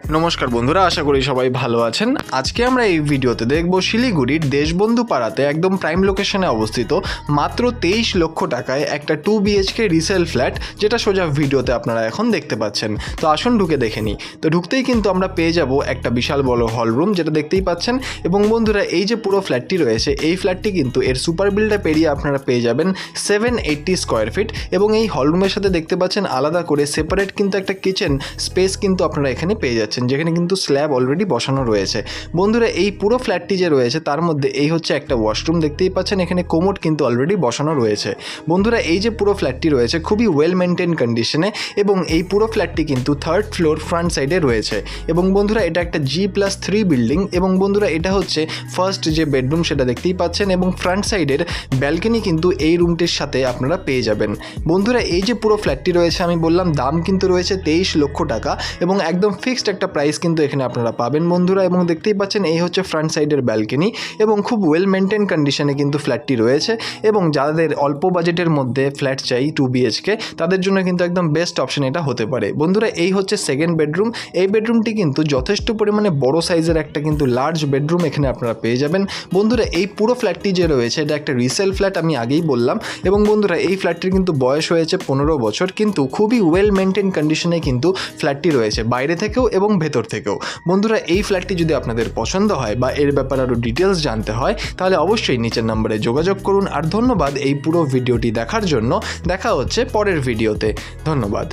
নমস্কার বন্ধুরা, আশা করি সবাই ভালো আছেন। আজকে আমরা এই ভিডিওতে দেখব শিলিগুড়ির দেশবন্ধু পাড়াতে একদম প্রাইম লোকেশনে অবস্থিত মাত্র 23 লক্ষ টাকায় একটা 2 BHK রিসেল ফ্ল্যাট, যেটা সোজা ভিডিওতে আপনারা এখন দেখতে পাচ্ছেন। তো আসুন ঢুকে দেখে নিই। তো ঢুকতেই কিন্তু আমরা পেয়ে যাব একটা বিশাল বড় হল রুম, যেটা দেখতেই পাচ্ছেন। এবং বন্ধুরা, এই যে পুরো ফ্ল্যাটটি রয়েছে, এই ফ্ল্যাটটি কিন্তু এর সুপার বিল্ডে পেরিয়ে আপনারা পেয়ে যাবেন 780 স্কোয়ার ফিট। এবং এই হল রুমের সাথে দেখতে পাচ্ছেন আলাদা করে সেপারেট কিন্তু একটা কিচেন স্পেস কিন্তু আপনারা এখানে পেয়ে যাচ্ছেন, যেখানে কিন্তু স্ল্যাব অলরেডি বসানো রয়েছে। বন্ধুরা, এই পুরো ফ্ল্যাটটি যে রয়েছে তার মধ্যে এই হচ্ছে একটা ওয়াশরুম, দেখতেই পাচ্ছেন এখানে কোমোড কিন্তু অলরেডি বসানো রয়েছে। বন্ধুরা, এই যে পুরো ফ্ল্যাটটি রয়েছে খুবই ওয়েল মেনটেন কন্ডিশনে, এবং এই পুরো ফ্ল্যাটটি কিন্তু 3rd ফ্লোর ফ্রন্ট সাইডে রয়েছে। এবং বন্ধুরা, এটা একটা G+3 বিল্ডিং। এবং বন্ধুরা, এটা হচ্ছে ফার্স্ট যে বেডরুম, সেটা দেখতেই পাচ্ছেন। এবং ফ্রন্ট সাইডের ব্যালকনি কিন্তু এই রুমটির সাথে আপনারা পেয়ে যাবেন। বন্ধুরা, এই যে পুরো ফ্ল্যাটটি রয়েছে, আমি বললাম দাম কিন্তু রয়েছে 23 লক্ষ টাকা, এবং একদম ফিক্সড একটা প্রাইস কিন্তু এখানে আপনারা পাবেন বন্ধুরা। এবং দেখতেই পাচ্ছেন এই হচ্ছে ফ্রন্ট সাইডের ব্যালকনি, এবং খুব ওয়েল মেনটেন কন্ডিশনে কিন্তু ফ্ল্যাটটি রয়েছে। এবং যাদের অল্প বাজেটের মধ্যে ফ্ল্যাট চাই 2 BHK, তাদের জন্য কিন্তু একদম বেস্ট অপশন এটা হতে পারে। বন্ধুরা, এই হচ্ছে সেকেন্ড বেডরুম। এই বেডরুমটি কিন্তু যথেষ্ট পরিমাণে বড় সাইজের একটা কিন্তু লার্জ বেডরুম এখানে আপনারা পেয়ে যাবেন। বন্ধুরা, এই পুরো ফ্ল্যাটটি যে রয়েছে এটা একটা রিসেল ফ্ল্যাট, আমি আগেই বললাম। এবং বন্ধুরা, এই ফ্ল্যাটটির কিন্তু বয়স হয়েছে 15 বছর, কিন্তু খুবই ওয়েল মেনটেন কন্ডিশনে কিন্তু ফ্ল্যাটটি রয়েছে, বাইরে থেকেও এবং ভেতর থেকেও। বন্ধুরা, এই ফ্ল্যাটটি যদি আপনাদের পছন্দ হয় বা এর ব্যাপারে আরও ডিটেলস জানতে হয়, তাহলে অবশ্যই নিচের নম্বরে যোগাযোগ করুন। আর ধন্যবাদ এই পুরো ভিডিওটি দেখার জন্য। দেখা হচ্ছে পরের ভিডিওতে। ধন্যবাদ।